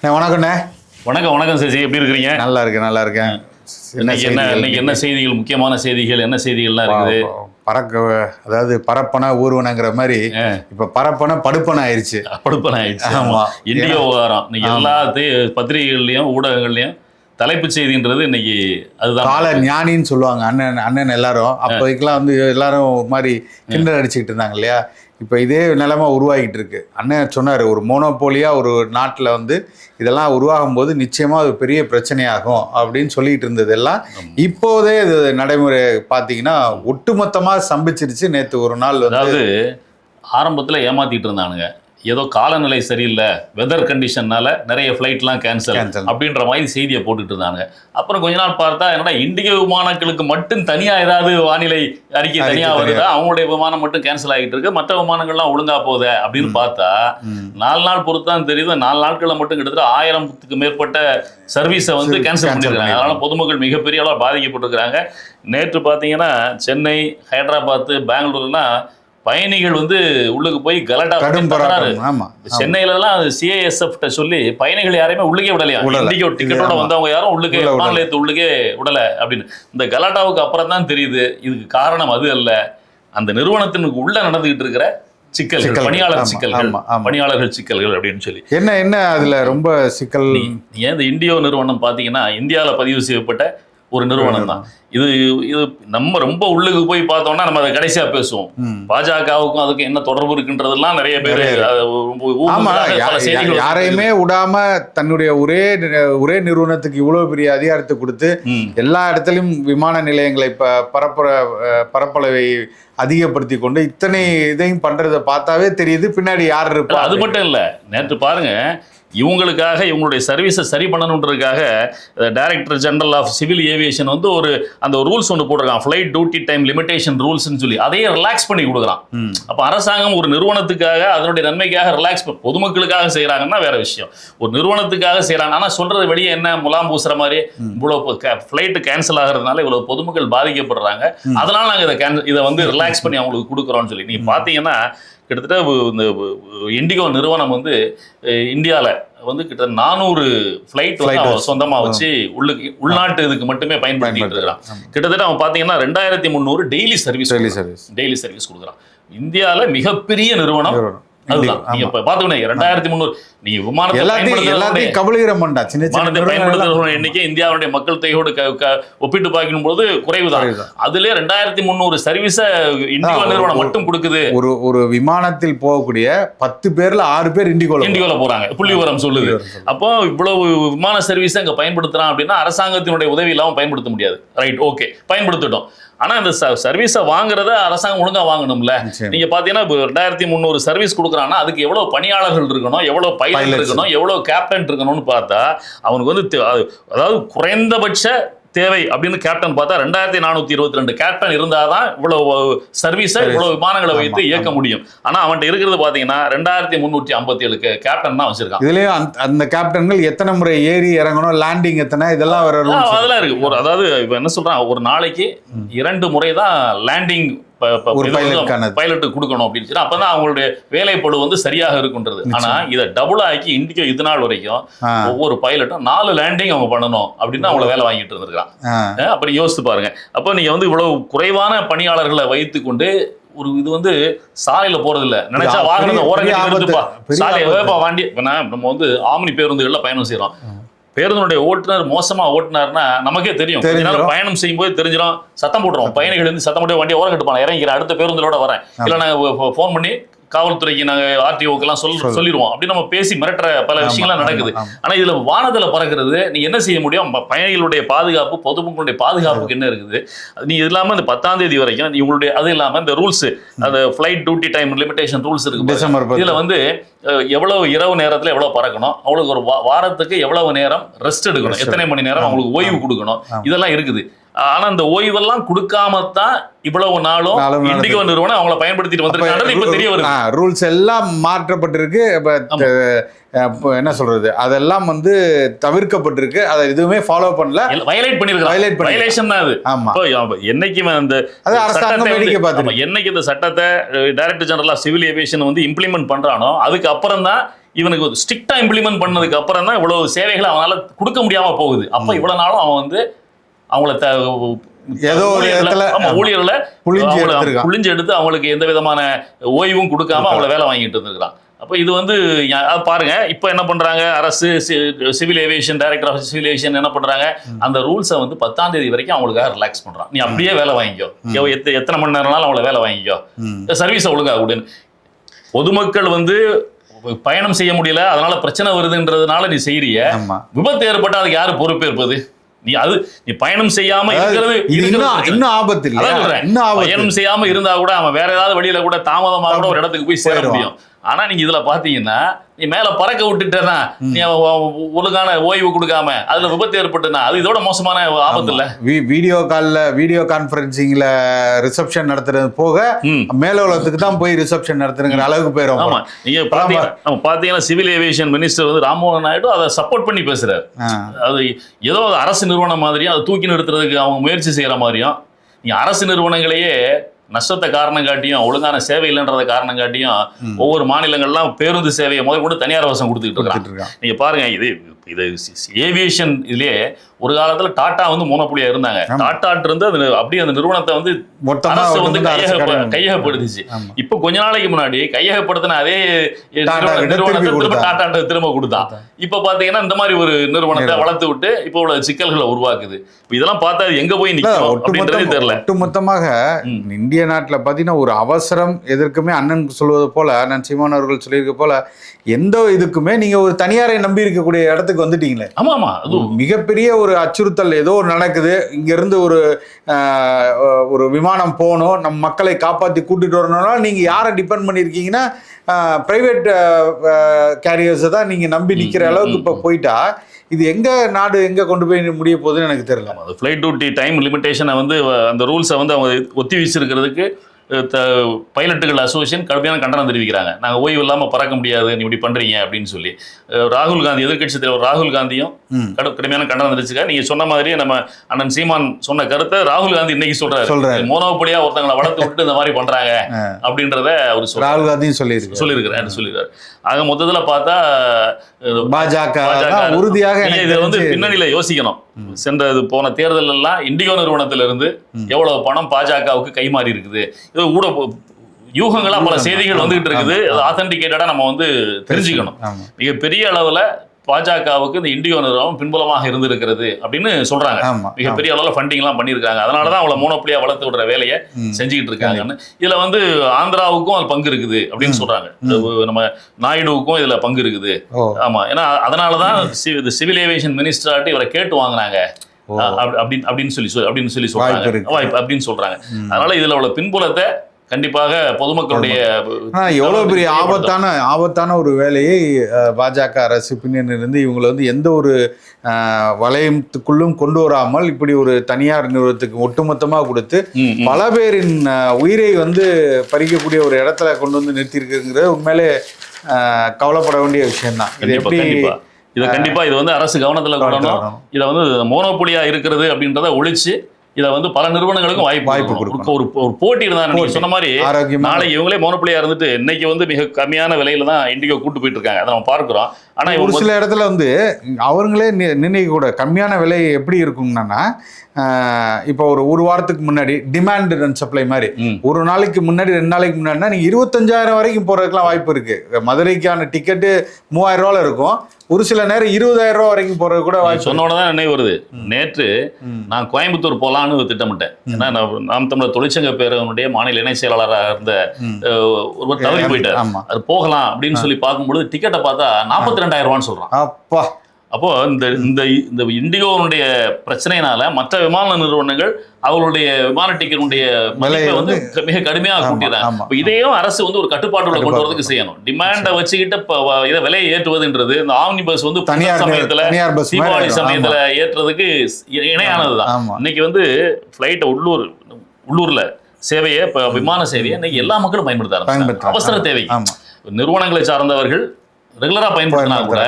வணக்கண்ணே. வணக்கம் வணக்கம் சசி, எப்படி இருக்கிறீங்க? நல்லா இருக்கேன் நல்லா இருக்கேன். இன்னைக்கு என்ன செய்திகள், முக்கியமான செய்திகள், என்ன செய்திகள்லாம் இருக்குது? அதாவது பரப்பன ஊர்வனங்கிற மாதிரி இப்ப பரப்பன படுப்பன ஆயிடுச்சு. ஆமா, இந்திய விவகாரம் இன்னைக்கு எல்லாத்தையும் பத்திரிகைகள்லயும் ஊடகங்கள்லயும் தலைப்பு செய்தின்றது இன்னைக்கு அதுதான். கால ஞானின்னு சொல்லுவாங்க அண்ணன் எல்லாரும். அப்போதைக்கெல்லாம் வந்து எல்லாரும் ஒரு மாதிரி கிண்டல் அடிச்சுக்கிட்டு இருந்தாங்க இல்லையா. இப்போ இதே நிலைமை உருவாகிட்டு இருக்கு. அண்ணன் சொன்னார், ஒரு மோனோபோலியாக ஒரு நாட்டில் வந்து இதெல்லாம் உருவாகும் போது நிச்சயமாக அது பெரிய பிரச்சனையாகும் அப்படின்னு சொல்லிட்டு இருந்தது எல்லாம் இப்போதே இது நடைமுறை பார்த்தீங்கன்னா ஒட்டுமொத்தமாக சம்பிச்சிருச்சு. நேற்று ஒரு நாள் அதாவது ஆரம்பத்தில் ஏமாத்திட்டு இருந்தானுங்க, ஏதோ காலநிலை சரியில்லை, வெதர் கண்டிஷன்னால நிறைய ஃப்ளைட்லாம் கேன்சல் அப்படின்ற மாதிரி செய்தியை போட்டுட்டு இருந்தாங்க. அப்புறம் கொஞ்ச நாள் பார்த்தா என்னடா இண்டிகோ விமானங்களுக்கு மட்டும் தனியாக ஏதாவது வானிலை அறிக்கை தனியாக வருதா, அவங்களுடைய விமானம் மட்டும் கேன்சல் ஆகிட்டு இருக்கு, மற்ற விமானங்கள்லாம் ஒழுங்கா போகுது அப்படின்னு பார்த்தா 4 நாள் பொறுத்தான் தெரியுது. 4 நாட்களில் மட்டும் கிட்டத்தட்ட 1000க்கு மேற்பட்ட சர்வீஸை வந்து கேன்சல் பண்ணியிருக்காங்க. அதனால பொதுமக்கள் மிகப்பெரிய அளவில் பாதிக்கப்பட்டிருக்கிறாங்க. நேற்று பார்த்தீங்கன்னா சென்னை, ஹைதராபாத், பெங்களூர்லாம் பயணிகள் வந்து உள்ளுக்கு போய் கலட்டா சென்னையிலலாம் சிஐஎஸ்எஃப் சொல்லி பயணிகள் யாரையுமே உள்ளுக்கே விடலையா. இண்டிகோ டிக்கெட்டோட வந்தவங்க யாரும் உள்ளுக்கே விமானத்து உள்ளுக்கே விடலை அப்படின்னு. இந்த கலாட்டாவுக்கு அப்புறம் தான் தெரியுது இதுக்கு காரணம் அது அல்ல, அந்த நிறுவனத்தினுக்கு உள்ள நடந்துகிட்டு இருக்கிற சிக்கல்கள், பணியாளர்கள் சிக்கல்கள் அப்படின்னு சொல்லி. என்ன அதுல ரொம்ப சிக்கல். ஏன் இந்த இண்டிகோ நிறுவனம் பாத்தீங்கன்னா இந்தியாவில் பதிவு செய்யப்பட்ட ஒரு நிறுவனம் தான். இது நம்ம ரொம்ப உள்ளுக்கு போய் பார்த்தோம்னா நம்ம அதை கடைசியா பேசுவோம். பாஜகவுக்கும் அதுக்கு என்ன தொடர்பு இருக்குன்றதெல்லாம் நிறைய பேர் யாரையுமே விடாம தன்னுடைய ஒரே நிறுவனத்துக்கு இவ்வளவு பெரிய அதிகாரத்தை கொடுத்து எல்லா இடத்துலயும் விமான நிலையங்களை பரப்பளவை அதிகப்படுத்தி கொண்டு இத்தனை இதையும் பண்றதை பார்த்தாவே தெரியுது பின்னாடி யார் இருப்பா. அது மட்டும் இல்ல, நேற்று பாருங்க, இவங்களுக்காக இவங்களுடைய சர்வீஸை சரி பண்ணணுன்றதுக்காக director general of civil aviation வந்து அந்த ரூல்ஸ் ஒன்று போட்டிருக்கான், ஃப்ளைட் டியூட்டி டைம் லிமிடேஷன் ரூல்ஸ்னு சொல்லி. அதையே ரிலாக்ஸ் பண்ணி கொடுக்குறான். அப்போ அரசாங்கம் ஒரு நிறுவனத்துக்காக அதனுடைய நன்மைக்காக ரிலாக்ஸ், பொதுமக்களுக்காக செய்கிறாங்கன்னா வேற விஷயம், ஒரு நிறுவனத்துக்காக செய்கிறாங்க. ஆனால் சொல்றது வெளியே என்ன முலாம் பூசுற மாதிரி இவ்வளோ ஃப்ளைட்டு கேன்சல் ஆகிறதுனால இவ்வளோ பொதுமக்கள் பாதிக்கப்படுறாங்க, அதனால நாங்கள் இதை வந்து ரிலாக்ஸ் பண்ணி அவங்களுக்கு கொடுக்குறோம்னு சொல்லி. நீங்கள் பார்த்தீங்கன்னா கிட்டத்தட்ட இந்த இண்டிகோ நிறுவனம் வந்து இந்தியாவில் வந்து கிட்டத்தட்ட 400 ஃப்ளைட் சொந்தமாக வச்சு உள்நாட்டு இதுக்கு மட்டுமே பயன்படுத்திட்டு இருக்கிறான். கிட்டத்தட்ட அவன் பார்த்தீங்கன்னா 2300 டெய்லி சர்வீஸ் கொடுக்குறான். இந்தியாவில் மிகப்பெரிய நிறுவனம் அதுதான். நீங்க பாத்துக்கணும் 2300 நீ விமானத்தை பயன்படுத்துற எண்ணிக்கை இந்தியாவுடைய மக்கள் தொகையோடு ஒப்பிட்டு பார்க்கும் போது குறைவுதான். அதுல 2300 சர்வீஸ இண்டிகோ நிறுவனம் மட்டும் கொடுக்குது. ஒரு விமானத்தில் போகக்கூடிய 10 பேர்ல 6 பேர் இண்டிகோல போறாங்க, புள்ளி விவரம் சொல்லுது. அப்போ இவ்வளவு விமான சர்வீஸ் அங்க பயன்படுத்துறான் அப்படின்னா அரசாங்கத்தினுடைய உதவி இல்லாம பயன்படுத்த முடியாது. ரைட், ஓகே, பயன்படுத்திட்டோம். ஆனா இந்த சர்வீஸை வாங்குறத அரசாங்கம் ஒழுங்கா வாங்கணும்ல. நீங்க பாத்தீங்கன்னா 2300 சர்வீஸ் கொடுக்குறான்னா அதுக்கு எவ்வளவு பணியாளர்கள் இருக்கணும், எவ்வளவு பைலட் இருக்கணும், எவ்வளவு கேப்டன் இருக்கணும்னு பார்த்தா அவனுக்கு வந்து அதாவது குறைந்தபட்ச தேவை அப்படின்னு கேப்டன் பார்த்தா 2422 கேப்டன் இருந்தாதான் இவ்வளவு சர்வீஸை இவ்வளவு விமானங்களை வைத்து இயக்க முடியும். ஆனா அவன்கிட்ட இருக்கிறது பாத்தீங்கன்னா 2357 கேப்டன் தான் வச்சிருக்கான். இதுலயும் அந்த கேப்டன்கள் எத்தனை முறை ஏறி இறங்கணும், லேண்டிங் எத்தனை, இதெல்லாம் அதெல்லாம் இருக்கு. அதாவது இப்ப என்ன சொல்றான், ஒரு நாளைக்கு 2 முறை தான் லேண்டிங் பைலட்டு கொடுக்கணும் அப்படின்னு சொல்லி. அப்பதான் அவங்களுடைய வேலைப்படு வந்து சரியாக இருக்குன்றது. ஆனா இதை டபுள் ஆக்கி இண்டிகோ இது நாள் வரைக்கும் ஒவ்வொரு பைலட்டும் 4 லேண்டிங் அவங்க பண்ணணும் அப்படின்னு அவங்கள வேலை வாங்கிட்டு இருந்திருக்கான். அப்படி யோசித்து பாருங்க. அப்போ நீங்க வந்து இவ்வளவு குறைவான பணியாளர்களை வைத்து கொண்டு ஒரு இது வந்து சாலையில போறது இல்ல, நினைச்சா வாகனத்தை ஓரங்கட்டி சாலையை வாண்டி. நம்ம வந்து ஆம்னி பேருந்துகள்ல பயணம் செய்யறோம். பேருந்தினுடைய ஓட்டுநர் மோசமா ஓட்டுனார்னா நமக்கே தெரியும். பயணம் செய்யும் போது தெரிஞ்சிடும், சத்தம் போட்டுருவோம். பயணிகள் வந்து சத்தம் போட்டு வண்டியை ஓரம் கட்டுப்பாங்க, இறங்கிக்கிறேன், அடுத்த பேருந்தோட வரேன், இல்லை நாங்கள் ஃபோன் பண்ணி காவல்துறைக்கு நாங்கள் ஆர்டிஓக்கெல்லாம் சொல்லிடுவோம் அப்படின்னு நம்ம பேசி மிரட்டுற பல விஷயங்கள்லாம் நடக்குது. ஆனால் இதுல வானத்துல பறக்கிறது நீ என்ன செய்ய முடியும்? பயணிகளுடைய பாதுகாப்பு, பொதுமக்களுடைய பாதுகாப்புக்கு என்ன இருக்குது? நீ இது இல்லாமல் இந்த 10ஆம் தேதி வரைக்கும் உங்களுடைய அது இல்லாமல் இந்த ரூல்ஸ், அந்த flight duty time limitation rules இருக்கு. இதுல வந்து எவ்வளவு இரவு நேரத்தில் எவ்வளவு பறக்கணும், அவங்களுக்கு ஒரு வாரத்துக்கு எவ்வளவு நேரம் ரெஸ்ட் எடுக்கணும், எத்தனை மணி நேரம் அவங்களுக்கு ஓய்வு கொடுக்கணும், இதெல்லாம் இருக்குது. ஆனா அந்த ஓய்வெல்லாம் கொடுக்காமத்தான் இவ்வளவு நாளும் இண்டிகோ நிறுவனம் அவங்கள பயன்படுத்திட்டு வந்திருக்காங்க. இப்ப தெரிய வருது ரூல்ஸ் எல்லாம் மாற்றப்பட்டிருக்கு. என்ன சொல்றது, அதெல்லாம் வந்து தவிர்க்கப்பட்டிருக்கு. அதை எதுவுமே ஃபாலோ பண்ணல, வயலேட் பண்ணிருக்காங்க. வயலேஷன் தான் அது. ஆமா, என்னைக்கு அந்த என்னைக்கு இந்த சட்டத்தை director general of civil aviation வந்து இம்ப்ளிமெண்ட் பண்றானோ அதுக்கு அப்புறம் தான் இவனுக்கு ஸ்ட்ரிக்டா இம்ப்ளிமெண்ட் பண்ணதுக்கு அப்புறம் தான் இவ்வளவு சேவைகளை அவனால கொடுக்க முடியாம போகுது. அப்ப இவ்வளவு நாளும் அவன் வந்து அவங்கள ஏதோ ஒரு இடத்துல ஊழியர்களை புளிஞ்சு எடுத்து அவங்களுக்கு எந்த விதமான ஓய்வும் கொடுக்காம அவங்கள வேலை வாங்கிட்டு இருந்திருக்கான். அப்போ இது வந்து பாருங்க, இப்போ என்ன பண்றாங்க, அரசு civil aviation director of civil aviation என்ன பண்றாங்க, அந்த ரூல்ஸை வந்து 10ஆம் தேதி வரைக்கும் அவங்களுக்காக ரிலாக்ஸ் பண்றான். நீ அப்படியே வேலை வாங்கிக்கோ, எத்தனை மணி நேரம்னாலும் அவங்கள வேலை வாங்கிக்கோ, சர்வீஸை ஒழுங்கா அப்படின்னு. பொதுமக்கள் வந்து பயணம் செய்ய முடியல, அதனால பிரச்சனை வருதுன்றதுனால நீ செய்யறிய, விபத்து ஏற்பட்டா அதுக்கு யாரு பொறுப்பேற்பது? நீ பயணம் செய்யாம இருக்கிறது இன்னும் ஆபத்து இல்ல. பயணம் செய்யாம இருந்தா கூட அவன் வேற ஏதாவது வழியில கூட தாமதமாக கூட ஒரு இடத்துக்கு போய் சேர முடியும். ஆனா நீங்க இதுல பாத்தீங்கன்னா, நீ மேல பறக்க விட்டுட்டேன்னா, நீ ஒழுங்கான ஓய்வு கொடுக்காம அதுல விபத்து ஏற்பட்டுனா அது இதோட மோசமான ஆபத்து இல்ல. வீடியோ கான்பரன்சிங்ல ரிசப்ஷன் நடத்துறது போக மேல உலகத்துக்கு தான் போய் ரிசப்ஷன் நடத்துறங்கிற அளவுக்கு போயிடும். ஆமா, நீங்க பாத்தீங்கன்னா சிவில் ஏவியேஷன் மினிஸ்டர் வந்து ராம்மோகன் நாயுடு அதை சப்போர்ட் பண்ணி பேசுறாரு. அது ஏதோ அரசு நிறுவனம் மாதிரியும் அதை தூக்கி நிறுத்துறதுக்கு அவங்க முயற்சி செய்யற மாதிரியும், நீ அரசு நிறுவனங்களையே நஷ்டத்தை காரணம் காட்டியும் ஒழுங்கான சேவை இல்லைன்றத காரணம் காட்டியும் ஒவ்வொரு மாநிலங்கள்லாம் பேருந்து சேவையை முதல் கொண்டு தனியார் வசம் கொடுத்துக்கிட்டு இருக்காங்க. நீங்க பாருங்க, இது ஏவியேஷன் இதுலயே ஒரு காலத்துல டாடா வந்து மோனோபோலியா இருந்தாங்க. டாடாட்டு இருந்து அது அப்படியே அந்த நிறுவனத்தை வந்து அரசு வந்து கையகப்படுத்துச்சு. இப்ப கொஞ்ச நாளைக்கு முன்னாடி கையகப்படுத்தின அதே நிறுவனத்தை டாடா திரும்ப கொடுத்தான். இப்ப பாத்தீங்கன்னா இந்த மாதிரி ஒரு நிறுவனத்தை வளர்த்து விட்டு இப்ப உள்ள சிக்கல்களை உருவாக்குது. இதெல்லாம் பார்த்தா எங்க போய் நிற்கும் தெரியல. ஒட்டுமொத்தமாக இந்திய நாட்டுல பாத்தீங்கன்னா ஒரு அவசரம் எதற்குமே அண்ணன் சொல்வது போல, அண்ணன் சீமான் அவர்கள் சொல்லியிருக்க போல, எந்த இதுக்குமே நீங்க ஒரு தனியாரை நம்பி இருக்கக்கூடிய இடத்துக்கு வந்துட்டீங்களே. ஆமா ஆமா, அது மிகப்பெரிய ஒரு அச்சுறுத்தல் ஏதோ ஒரு நடக்குது, இங்க இருந்து ஒரு விமானம் போகணும், நம்ம மக்களை காப்பாற்றி கூட்டிட்டு வரணும்னா நீங்க யாரை டிபெண்ட் பண்ணிருக்கீங்கன்னா பிரைவேட் கேரியர்ஸை தான் நீங்க நம்பி நிக்கிற அளவுக்கு இப்ப போயிட்டா இது நாடு எங்க கொண்டு போய் முடிய போகுதுன்னு எனக்கு தெரியல. அது ஃப்ளைட் டியூட்டி டைம் லிமிடேஷனை வந்து அந்த ரூல்ஸை வந்து அவங்க ஒத்தி வச்சிருக்கிறதுக்கு பைலட்டுகள் அசோசியேஷன் கடுமையான கண்டனம் தெரிவிக்கிறாங்க. நாங்கள் ஓய்வு இல்லாமல் பறக்க முடியாது, நீ இப்படி பண்றீங்க அப்படின்னு சொல்லி. ராகுல் காந்தி, எதிர்கட்சி தலைவர் ராகுல் காந்தியும் கடுமையான கண்டனம் தெரிவிச்சுக்க. நீங்க சொன்ன மாதிரியே நம்ம அண்ணன் சீமான் சொன்ன கருத்தை ராகுல் காந்தி இன்னைக்கு சொல்றாரு. மோனோபோலியா ஒருத்தங்களை வளர்த்து விட்டு இந்த மாதிரி பண்றாங்க அப்படின்றத அவர் ராகுல் காந்தியும் சொல்லியிருக்காரு. ஆக மொத்தத்துல பார்த்தா பாஜக உறுதியாக இதை வந்து பின்னணியில யோசிக்கணும். போன தேர்தல் எல்லாம் இண்டிகோ நிறுவனத்திலிருந்து எவ்வளவு பணம் பாஜகவுக்கு கைமாறி இருக்குது, இது கூட யூகங்களா பல செய்திகள் வந்துகிட்டு இருக்குது. ஆத்தென்டிகேட்டடா நம்ம வந்து தெரிஞ்சுக்கணும். மிகப்பெரிய அளவுல பாஜகவுக்கு இந்த இண்டிகோ நிறுவனம் பின்புலமாக இருந்திருக்கிறது அப்படின்னு சொல்றாங்க. மிகப்பெரிய அளவுல ஃபண்டிங் எல்லாம் பண்ணியிருக்காங்க. அதனாலதான் அவளை மோனோபோலியா வளர்த்து விடுற வேலையை செஞ்சுக்கிட்டு இருக்காங்கன்னு. இதுல வந்து ஆந்திராவுக்கும் அது பங்கு இருக்குது அப்படின்னு சொல்றாங்க. நம்ம நாயுடுவுக்கும் இதுல பங்கு இருக்குது. ஆமா, ஏன்னா அதனாலதான் சிவில் ஏவியேஷன் மினிஸ்டர் இவரை கேட்டு வாங்கினாங்க அப்படின்னு சொல்லி சொல்றாங்க. அதனால இதுல உள்ள பின்புலத்தை கண்டிப்பாக பொதுமக்களுடைய எவ்வளவு பெரிய ஆபத்தான ஒரு வேலையை பாஜக அரசு பின்னணியிலிருந்து இவங்களை வந்து எந்த ஒரு வளையத்துக்குள்ளும் கொண்டு வராமல் இப்படி ஒரு தனியார் நிறுவனத்துக்கு ஒட்டுமொத்தமாக கொடுத்து பல பேரின் உயிரை வந்து பறிக்கக்கூடிய ஒரு இடத்துல கொண்டு வந்து நிறுத்தியிருக்குங்கிறது உண்மையிலே கவலைப்பட வேண்டிய விஷயம்தான். இது எப்படி இதை கண்டிப்பா இது வந்து அரசு கவனத்துல கொள்ளணும். இதை வந்து மோனோபோலியா இருக்கிறது அப்படின்றத ஒழிச்சு இதை வந்து பல நிறுவனங்களுக்கும் வாய்ப்பு கொடுக்கும். ஒரு போட்டி இருந்தா நீங்க சொன்ன மாதிரி நாளைக்கு இவங்களே மோனோபோலியா இருந்துட்டு இன்னைக்கு வந்து மிக கம்மியான விலையில தான் இண்டிகோ கூட்டு போயிட்டு இருக்காங்க. அதை நம்ம பார்க்கிறோம். ஆனா ஒரு சில இடத்துல வந்து அவங்களே நிர்ணயிக்க கூட கம்மியான விலை எப்படி இருக்குங்கன்னா, இப்போ ஒரு வாரத்துக்கு முன்னாடி டிமாண்ட் அண்ட் சப்ளை மாதிரி ஒரு நாளைக்கு முன்னாடி 2 நாளைக்கு முன்னாடினா நீங்க 25,000 வரைக்கும் போறதுக்குலாம் வாய்ப்பு இருக்கு. மதுரைக்கான டிக்கெட்டு 3000 ரூபால இருக்கும், ஒரு சில நேரம் 20,000 ரூபா வரைக்கும் போறது கூட வாய்ப்பு. சொன்னோடதான் நினைவு வருது, நேற்று நான் கோயம்புத்தூர் போலான்னு திட்டமிட்டேன். ஏன்னா நாம் தமிழர் தொழிற்சங்க பேரவனுடைய மாநில இணை செயலாளராக இருந்த ஒருவர் தவறி போயிட்டார். அது போகலாம் அப்படின்னு சொல்லி பார்க்கும்பொழுது டிக்கெட்டை பார்த்தா 42,000 ரூபான்னு சொல்றான். அப்பா, அப்போ இந்த இண்டிகோனுடைய பிரச்சனையினால மற்ற விமான நிறுவனங்கள் அவர்களுடைய விமான டிக்கெட்டுடைய மதிப்பை வந்து மிக கடுமையாக கூட்டிடுறாங்க. இதையும் அரசு வந்து ஒரு கட்டுப்பாட்டுள்ள கொண்டு வரதுக்கு செய்யணும். டிமாண்டை வச்சுக்கிட்டு இதை விலையை ஏற்றுவதுன்றது இந்த ஆம்னி பஸ் வந்து சமயத்துல தீபாவளி சமயத்துல ஏற்றுறதுக்கு இணையானதுதான். இன்னைக்கு வந்து பிளைட்டை உள்ளூர்ல சேவையை, விமான சேவையை இன்னைக்கு எல்லா மக்களும் பயன்படுத்த ஆரம்பிச்சாங்க. அவசர தேவை நிறுவனங்களை சார்ந்தவர்கள் ரெகுலரா பயன்படுத்தினா கூட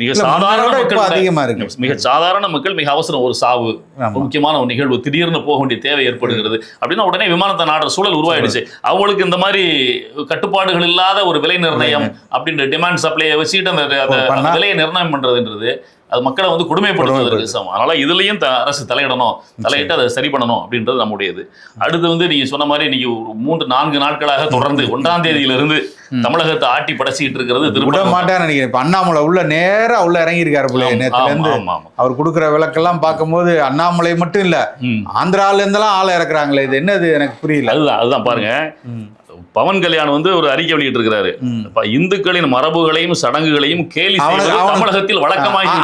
மிக சாதாரண மக்கள் அதிகமா இருக்கு. மிக சாதாரண மக்கள் மிக அவசரம், ஒரு சாவு, முக்கியமான ஒரு நிகழ்வு, திடீர்னு போக வேண்டிய தேவை ஏற்படுகிறது அப்படின்னா உடனே விமானத்தை நாடுற சூழல் உருவாயிடுச்சு. அவங்களுக்கு இந்த மாதிரி கட்டுப்பாடுகள் இல்லாத ஒரு விலை நிர்ணயம் அப்படின்ற டிமாண்ட் சப்ளையை வச்சுக்கிட்டு அந்த விலையை நிர்ணயம் பண்றதுன்றது அது மக்களை வந்து கொடுமைப்படுத்துவதற்கு சமம். அதனால இதுலயும் அரசு தலையிடணும், தலையிட்டு அதை சரி பண்ணணும் அப்படின்றது நம்முடையது. அடுத்து வந்து நீங்க சொன்ன மாதிரி நீங்க 3-4 நாட்களாக தொடர்ந்து 1ஆம் தேதியிலிருந்து தமிழகத்தை ஆட்டி படைச்சிட்டு இருக்கிறது விட மாட்டேன்னு நினைக்கிறேன். இப்ப அண்ணாமலை நேரா உள்ள இறங்கி இருக்காரு போல. நேத்துல இருந்து அவர் கொடுக்குற விளக்கெல்லாம் பார்க்கும்போது அண்ணாமலை மட்டும் இல்ல, ஆந்திரால இருந்தெல்லாம் ஆளை இறக்குறாங்களே, இது என்னது எனக்கு புரியல. அதுதான் பாருங்க, பவன் கல்யாண் வந்து ஒரு அறிக்கை வெளியிட்டு இருக்கிறாரு. இந்துக்களின் மரபுகளையும் சடங்குகளையும் கேலி தமிழகத்தில் வழக்கமாக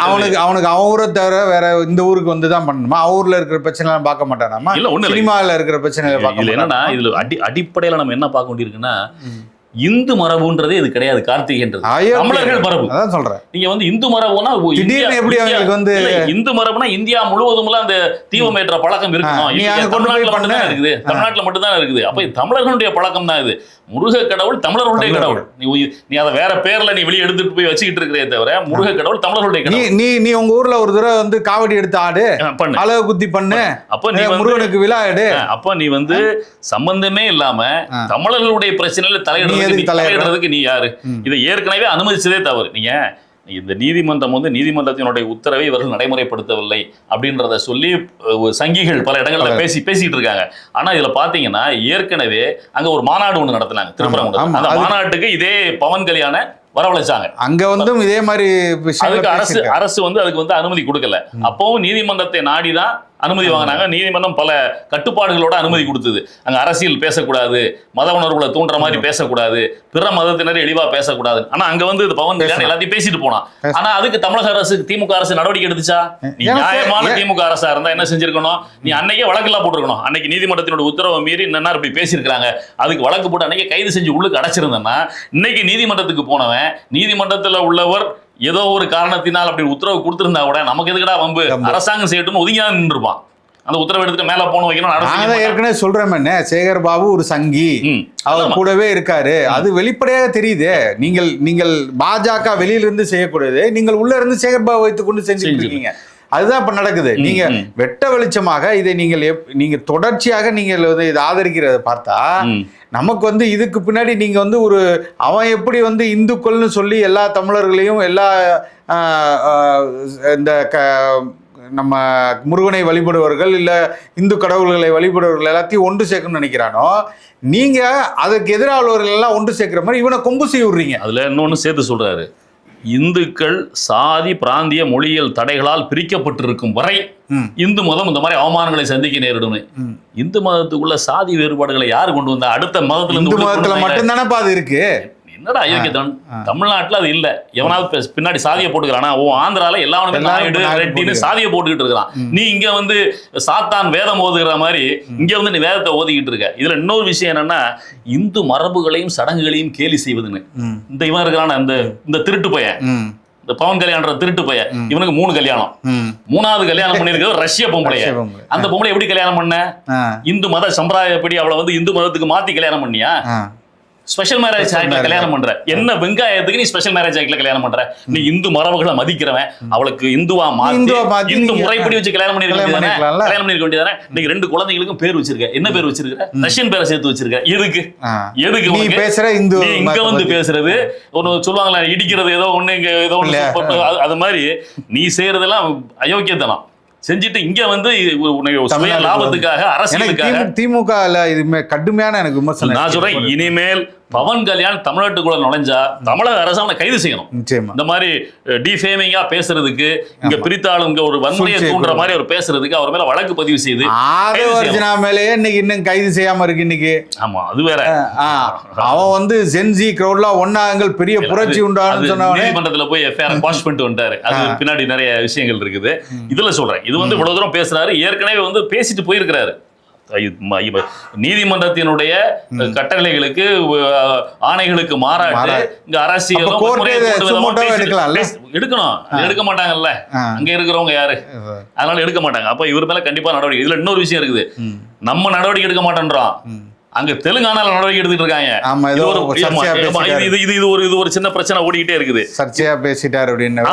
அவனுக்கு ஊரை தவிர வேற இந்த ஊருக்கு வந்துதான் பண்ணணுமா? ஊர்ல இருக்கிற பிரச்சனை எல்லாம் பார்க்க மாட்டானாமா? இல்ல ஒண்ணு சினிமாவில் இருக்கிற பிரச்சனை என்னன்னா இதுல அடிப்படையில நம்ம என்ன பார்க்க வேண்டியிருக்குன்னா, இந்து மரபுன்றதே இது கிடையாது. கார்த்திகைன்றது தமிழர்கள் மரபு. அதான் சொல்றேன். நீங்க வந்து இந்து மரபுனா இந்து மரபுனா இந்தியா முழுவதும் அந்த தீபமேற்ற பழக்கம் இருக்கணும். தமிழ்நாட்டுல மட்டும்தான் இருக்குது, தமிழ்நாட்டுல மட்டும்தான் இருக்குது. அப்ப தமிழர்களுடைய பழக்கம் தான் இது. முருக கடவுள் தமிழர்களுடைய கடவுள். நீ அதை வேற பேர்ல நீ வெளியே எடுத்துட்டு போய் வச்சுக்கிட்டு இருக்கிறே தவிர முருக கடவுள் தமிழர்களுடைய கடவுள். நீ உங்க ஊர்ல ஒரு தடவை வந்து காவடி எடுத்து ஆடு, பண்ணு, அழகு குத்தி பண்ணு, அப்ப நீ முருகனுக்கு விழா எடு. அப்ப நீ வந்து சம்பந்தமே இல்லாம தமிழர்களுடைய பிரச்சனையில தலையிடுறதுக்கு நீ யாரு? இதை ஏற்கனவே அனுமதிச்சதே தவறு. நீங்க இந்த நீதிமன்றம் வந்து நீதிமன்றத்தினுடைய உத்தரவை இவர்கள் நடைமுறைப்படுத்தவில்லை அப்படின்றத சொல்லி சங்கிகள் பல இடங்கள்ல பேசிட்டு இருக்காங்க. ஆனா இதுல பாத்தீங்கன்னா ஏற்கனவே அங்க ஒரு மாநாடு ஒண்ணு நடத்தினாங்க திருப்பரங்குன்றம். அந்த மாநாட்டுக்கு இதே பவன் கல்யாண வரவழைச்சாங்க. அங்க வந்து இதே மாதிரி அரசு வந்து அதுக்கு வந்து அனுமதி கொடுக்கல. அப்பவும் நீதிமன்றத்தை நாடிதான் அனுமதி வாங்கினாங்க. நீதிமன்றம் பல கட்டுப்பாடுகளோட அனுமதி கொடுத்தது. அங்க அரசியல் பேசக்கூடாது, மத உணர்வுகளை தூண்டுற மாதிரி பேசக்கூடாது, பிற மதத்தினர் எளிவா பேசக்கூடாது. ஆனா அங்க வந்து பவன் கல்யாண் எல்லாத்தையும் பேசிட்டு போனான். ஆனா அதுக்கு தமிழக அரசு, திமுக அரசு நடவடிக்கை எடுத்துச்சா? நீ நியாயமான திமுக அரசா இருந்தா என்ன செஞ்சிருக்கணும்? நீ அன்னைக்கே வழக்கெல்லாம் போட்டிருக்கணும். அன்னைக்கு நீதிமன்றத்தினோட உத்தரவை மீறி என்ன இப்படி பேசியிருக்காங்க, அதுக்கு வழக்கு போட்டு அன்னைக்கு கைது செஞ்சு உள்ளுக்கு அடைச்சிருந்தேன்னா இன்னைக்கு நீதிமன்றத்துக்கு போனவன், நீதிமன்றத்தில் உள்ளவர் ஏதோ ஒரு காரணத்தினால் அப்படி உத்தரவு கொடுத்திருந்தா கூட நமக்கு எதுக்கடா வம்பு, அரசாங்கம் செய்யட்டும் ஒதுங்கிதான் நின்றுப்பான். அந்த உத்தரவு எடுத்துட்டு மேல போன வைக்கணும். ஏற்கனவே சொல்றேன், சேகர் பாபு ஒரு சங்கி, அவர் கூடவே இருக்காரு. அது வெளிப்படையாக தெரியுது. நீங்கள் பாஜக வெளியிலிருந்து செய்யக்கூடாது, நீங்கள் உள்ள இருந்து சேகர் பாபு வைத்துக் கொண்டு செஞ்சுட்டு இருக்கீங்க. அதுதான் இப்ப நடக்குது. நீங்க வெட்ட வெளிச்சமாக இதை நீங்க தொடர்ச்சியாக நீங்கள் இதை ஆதரிக்கிறத பார்த்தா நமக்கு வந்து இதுக்கு பின்னாடி நீங்க வந்து அவன் எப்படி வந்து இந்துக்கள்னு சொல்லி எல்லா தமிழர்களையும் எல்லா இந்த நம்ம முருகனை வழிபடுவர்கள் இல்ல இந்து கடவுள்களை வழிபடுவர்கள் எல்லாத்தையும் ஒன்று சேர்க்கணும்னு நினைக்கிறானோ, நீங்க அதுக்கு எதிராக உள்ளவர்கள் எல்லாம் ஒன்று சேர்க்கிற மாதிரி இவனை கொம்பு செய்ய விடுறீங்க. அதுல இன்னொன்னு சேர்த்து சொல்றாரு, இந்துக்கள் சாதி பிராந்திய மொழியியல் தடைகளால் பிரிக்கப்பட்டிருக்கும் வரை இந்து மதம் இந்த மாதிரி அவமானங்களை சந்திக்க நேரிடும். இந்து மதத்துக்குள்ள சாதி வேறுபாடுகளை யாரு கொண்டு வந்தா? அடுத்த மதத்துல மட்டும்தானே அது இருக்கு. என்னடா அயோக்கியத்தனம்? தமிழ்நாட்டுல அது இல்ல. எவனாவது பின்னாடி சாதியை போட்டுக்கிறானா? ஆந்திரால எல்லாருமே நாயுடு ரெட்டின்னு சாதியை போட்டுக்கிட்டு இருக்கிறான். நீ இங்க வந்து சாத்தான் வேதம் ஓதுகிற மாதிரி இங்க வந்து நீ வேதத்தை ஓதிக்கிட்டு இருக்க. இதுல இன்னொரு விஷயம் என்னன்னா, இந்து மரபுகளையும் சடங்குகளையும் கேலி செய்வதுன்னு இந்த இவன் இருக்கிறான இந்த திருட்டு பையன், இந்த பவன் கல்யாண திருட்டு பையன், இவனுக்கு 3 கல்யாணம், 3வது கல்யாணம் பண்ணிருக்க ரஷ்ய பொம்பளைய. அந்த பொம்பளை எப்படி கல்யாணம் பண்ண? இந்து மத சம்பிரதாயப்படி அவளை வந்து இந்து மதத்துக்கு மாத்தி கல்யாணம் பண்ணியா? ஸ்பெஷல் மேரேஜ் ஆக்ட்ல கல்யாணம் பண்ற என்ன வெங்காயத்துக்கு நீ ஸ்பெஷல் மேரேஜ் ஆக்ட்ல கல்யாணம் பண்ற? நீ இந்து மரபுகளை மதிக்கிறவன், அவளுக்கு இந்துவா மாத்தி இந்து முறைப்படி வச்சு கல்யாணம் பண்ணிருக்க வேண்டியதானே? நீங்க 2 குழந்தைகளுக்கும் பேர் வச்சிருக்க. என்ன பேர் வச்சிருக்க? ரஷ்யன் பேரை சேர்த்து வச்சிருக்க. எதுக்கு நீ பேசுற? இந்து இங்க வந்து பேசுறது ஒண்ணு சொல்லுவாங்களா, இடிக்கிறது ஏதோ ஒண்ணு, இங்க ஏதோ ஒண்ணு, அது மாதிரி நீ செய்யறதெல்லாம் அயோக்கியத்தனம் செஞ்சுட்டு இங்க வந்து லாபத்துக்காக அரசியலுக்காக திமுக இது கடுமையான எனக்கு விமர்சனம். நான் சொல்றேன், இனிமேல் பவன் கல்யாண் தமிழ்நாட்டுக்குள்ள நுழைஞ்சா தமிழக அரசு அவனை கைது செய்யணும். இந்த மாதிரி டிஃபேமிங்கா பேசுறதுக்கு, இங்க பிரித்தாளும் இங்க ஒரு வன்முறையை தூண்டுற மாதிரி அவர் பேசுறதுக்கு அவர் மேல வழக்கு பதிவு செய்து மேலேயே இன்னைக்கு இன்னும் கைது செய்யாம இருக்கு. இன்னைக்கு ஆமா, அது வேற. அவன் வந்து ஜென்சி கிரௌட்லாம் ஒன்னாங்கள் பெரிய புரட்சி உண்டான்னு சொன்ன நீதிமன்றத்துல போய் எஃப்ஐஆர் பாஸ் பண்ணிட்டு வந்துட்டாரு. அது பின்னாடி நிறைய விஷயங்கள் இருக்குது. இதுல சொல்றேன், இது வந்து இவ்வளவு தூரம் பேசுறாரு, ஏற்கனவே வந்து பேசிட்டு போயிருக்கிறாரு. நீதிமன்றத்தினுடைய கட்டளைகளுக்கு ஆணைகளுக்கு மாறாட்டு இங்க அரசியல் எடுக்கணும். எடுக்க மாட்டாங்கல்ல அங்க இருக்கிறவங்க யாரு, அதனால எடுக்க மாட்டாங்க. அப்ப இவர் மேல கண்டிப்பா நடவடிக்கை. இதுல இன்னொரு விஷயம் இருக்குது, நம்ம நடவடிக்கை எடுக்க மாட்டேன்றோம், அங்க தெலுங்கானால நடவடிக்கை எடுத்துட்டு இருக்காங்க. ஆமா, இது ஒரு சின்ன பிரச்சனை ஓடிக்கிட்டே இருக்குது. சர்ச்சையா பேசிட்டாரு அப்படின்னு.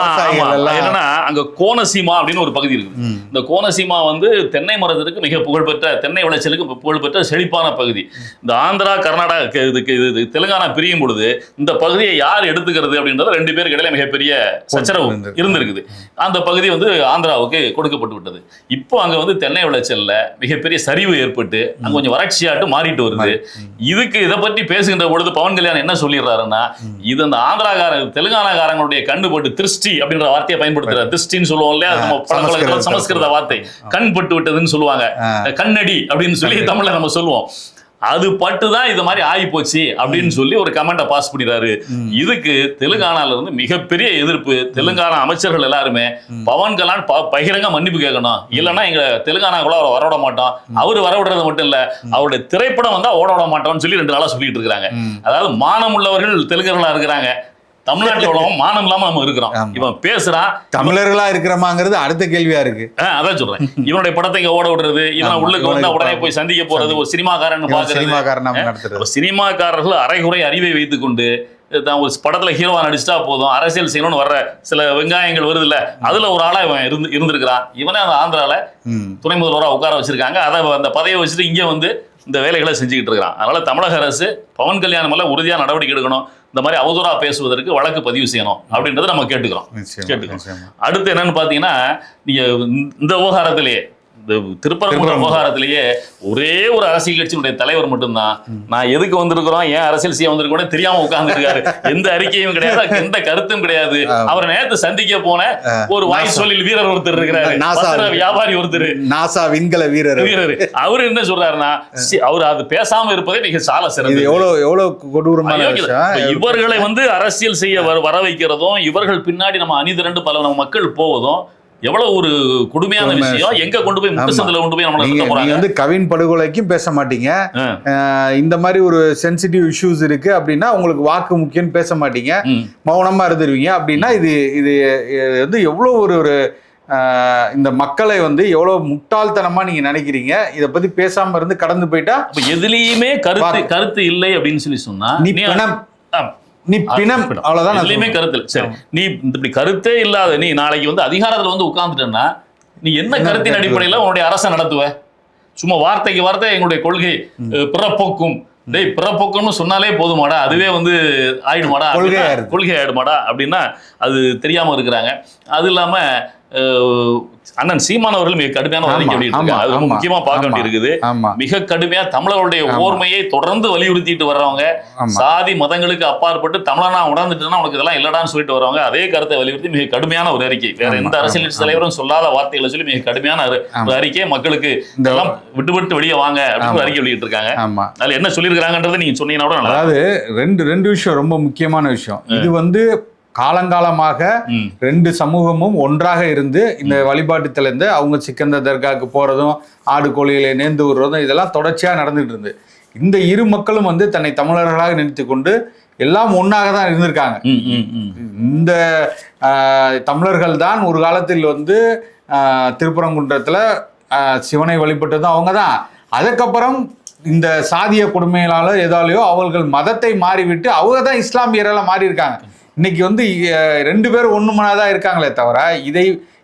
என்னன்னா அங்க கோனசீமா அப்படின்னு ஒரு பகுதி இருக்குது. இந்த கோனசீமா வந்து தென்னை மரத்திற்கு மிக புகழ்பெற்ற, தென்னை விளைச்சலுக்கு புகழ்பெற்ற செழிப்பான பகுதி. இந்த ஆந்திரா கர்நாடகா இது தெலுங்கானா பிரியும் பொழுது இந்த பகுதியை யார் எடுத்துக்கிறது அப்படின்றது 2 பேருக்கு இடையில மிகப்பெரிய சச்சரவு இருந்திருக்குது. அந்த பகுதி வந்து ஆந்திராவுக்கு கொடுக்கப்பட்டு விட்டது. இப்போ அங்க வந்து தென்னை விளைச்சல்ல மிகப்பெரிய சரிவு ஏற்பட்டு அங்க கொஞ்சம் வறட்சியாட்டு மாறிட்டு வருது. இதுக்கு இதை பற்றி பேசுகின்ற பொழுது பவன் கல்யாண் என்ன சொல்லிடுறாருன்னா, இது அந்த தெலுங்கானாக்காரங்களுடைய கண்ணு போட்டு திருஷ்டி அப்படின்ற வார்த்தையை பயன்படுத்துறாரு. திருஷ்டின்னு சொல்லுவோம் இல்லையா, நம்ம பழக்கத்துல சமஸ்கிருத வார்த்தை, கண் பட்டு விட்டதுன்னு சொல்லுவாங்க, கண்ணடி அப்படின்னு சொல்லி தமிழ்ல நம்ம சொல்லுவோம். அது பட்டுதான் இது மாதிரி ஆகி போச்சு அப்படின்னு சொல்லி ஒரு கமெண்ட்டை பாஸ் பண்ணிடுறாரு. இதுக்கு தெலுங்கானால இருந்து மிகப்பெரிய எதிர்ப்பு. தெலுங்கானா அமைச்சர்கள் எல்லாருமே பவன் கல்யாண் பகிரங்க மன்னிப்பு கேட்கணும், இல்லைன்னா எங்க தெலுங்கானாக்குள்ள அவரை வரவிட மாட்டோம், அவரு வரவிடுறது மட்டும் இல்ல, அவருடைய திரைப்படம் வந்தா ஓட விட மாட்டோம்னு சொல்லி 2 நாளா சொல்லிட்டு இருக்காங்க. அதாவது மானம் உள்ளவர்கள் தெலுங்கர்களா இருக்கிறாங்க, தமிழ்நாட்டில் உள்ளவங்க மானம் இல்லாம நம்ம இருக்கிறோம். இவன் பேசுறான், தமிழர்களா இருக்கிறமாங்கிறது அடுத்த கேள்வியா இருக்கு. அதான் சொல்றேன், இவனுடைய படத்தை இங்க ஓட விடுறது, இவன் உள்ளுக்கு வந்தா உடனே போய் சந்திக்க போறது, ஒரு சினிமாக்காரன் பாக்குறது. சினிமாக்காரர்கள் அரைகுறை அறிவை வைத்துக் கொண்டு ஒரு படத்துல ஹீரோவா நடிச்சுட்டா போதும், அரசியல் செய்யணும்னு வர்ற சில வெங்காயங்கள் வருது இல்ல, அதுல ஒரு ஆளா இவன் இருந்திருக்கிறான். இவனே அந்த ஆந்திரால துணை முதல்வரா உட்கார வச்சிருக்காங்க. அதை அந்த பதவியை வச்சுட்டு இங்க வந்து இந்த வேலைகளை செஞ்சுக்கிட்டு இருக்கிறான். அதனால தமிழக அரசு பவன் கல்யாணம் எல்லாம் உறுதியா நடவடிக்கை எடுக்கணும், இந்த மாதிரி அவதூறா பேசுவதற்கு வழக்கு பதிவு செய்யணும் அப்படின்றத நம்ம கேட்டுக்கிறோம். அடுத்து என்னன்னு பாத்தீங்கன்னா, நீங்க இந்த விவகாரத்திலேயே, இந்த திருப்பரங்குன்றம் விவகாரத்திலேயே ஒரே ஒரு அரசியல் கட்சியினுடைய தலைவர் மட்டும்தான் நான் எதுக்கு வந்திருக்கிறோம், ஏன் அரசியல் செய்ய வந்திருக்கோம் தெரியாம உட்கார்ந்து இருக்காரு. எந்த அறிக்கையும் கிடையாது, எந்த கருத்தும் கிடையாது. அவர் நேரத்தை சந்திக்க போன ஒரு வாய் சொல்லில் வீரர் ஒருத்தர் இருக்கிறாரு, வியாபாரி ஒருத்தர், நாசா விண்கல வீரர். அவரு என்ன சொல்றாருன்னா, அவர் அது பேசாம இருப்பதே மிக சால சிறந்தது. எவ்வளவு கொடூரமான இவர்களை வந்து அரசியல் செய்ய வர வைக்கிறதும், இவர்கள் பின்னாடி நம்ம அணிதிரண்டு பல மக்கள் போவதும் எவ்வளவு ஒரு கொடுமையான விஷயம். எங்க கொண்டு போய் முட்டுசந்தில கொண்டு போய் நம்மள வந்து கவின் படுகொலைக்கும் பேச மாட்டீங்க, இந்த மாதிரி ஒரு சென்சிட்டிவ் இஷ்யூஸ் இருக்கு அப்படின்னா உங்களுக்கு வாக்கு முக்கியம் பேச மாட்டீங்க, மௌனமா இருந்துருவீங்க அப்படின்னா இது வந்து எவ்வளவு ஒரு இந்த மக்களை வந்து எவ்வளவு முட்டாள்தனமா நீங்க நினைக்கிறீங்க. இதை பத்தி பேசாம இருந்து கடந்து போயிட்டா எதுலயுமே கருத்து இல்லை அப்படின்னு சொல்லி சொன்னா நீ பிணம், அவ்வளவுதான். எதுலயுமே கருத்து சரி, நீ இப்படி கருத்தே இல்லாத நீ நாளைக்கு வந்து அதிகாரத்துல வந்து உட்கார்ந்துட்டேன்னா நீ என்ன கருத்தின் அடிப்படையில உன்னுடைய அரசை நடத்துவ? சும்மா வார்த்தைக்கு வார்த்தை எங்களுடைய கொள்கை பிறப்போக்கும், பிறப்போக்கும்னு சொன்னாலே போதுமாடா, அதுவே வந்து ஆயிடுமாடா, கொள்கை ஆயிடுமாடா அப்படின்னா அது தெரியாம இருக்கிறாங்க. அது இல்லாம அண்ணன் சீமான் அவர்கள் மிக கடுமையான அது ரொம்ப முக்கியமா பார்க்க வேண்டியிருக்குது. மிக கடுமையா தமிழர்களுடைய ஓர்மையை தொடர்ந்து வலியுறுத்திட்டு வர்றவங்க, சாதி மதங்களுக்கு அப்பாற்பட்டு தமிழனா உணர்ந்துட்டுன்னா உனக்கு இதெல்லாம் இல்லடான்னு சொல்லிட்டு வரவங்க, அதே கருத்தை வலியுறுத்தி மிக கடுமையான ஒரு அறிக்கை, வேற எந்த அரசியல் தலைவரும் சொல்லாத வார்த்தைகளை சொல்லி மிக கடுமையான ஒரு அறிக்கை, மக்களுக்கு இதெல்லாம் விட்டு வெளியே வாங்க அப்படின்னு அறிக்கை வெளியிட்டு இருக்காங்க. அதுல என்ன சொல்லியிருக்காங்கன்றதை நீங்க சொன்னீங்கன்னா கூட நல்லா. அதாவது ரெண்டு விஷயம் ரொம்ப முக்கியமான விஷயம். இது வந்து காலங்காலமாக 2 சமூகமும் ஒன்றாக இருந்து இந்த வழிபாட்டுல இருந்து அவங்க சிக்கந்த தர்காவுக்கு போறதும், ஆடு கோழிகளை நேர்ந்து விடுறதும் இதெல்லாம் தொடர்ச்சியா நடந்துட்டு இருந்து, இந்த இரு மக்களும் வந்து தன்னை தமிழர்களாக நினைத்து கொண்டு எல்லாம் ஒன்றாக தான் இருந்திருக்காங்க. இந்த தமிழர்கள் தான் ஒரு காலத்தில் வந்து திருப்பரங்குன்றத்துல சிவனை வழிபட்டதும் அவங்க தான். அதுக்கப்புறம் இந்த சாதிய கொடுமைகளாலோ ஏதாலையோ அவர்கள் மதத்தை மாறிவிட்டு அவங்க தான் இஸ்லாமியரெல்லாம் மாறி இருக்காங்க. இன்னைக்கு வந்து 2 பேரும் ஒண்ணுமனாதான் இருக்காங்களே தவிர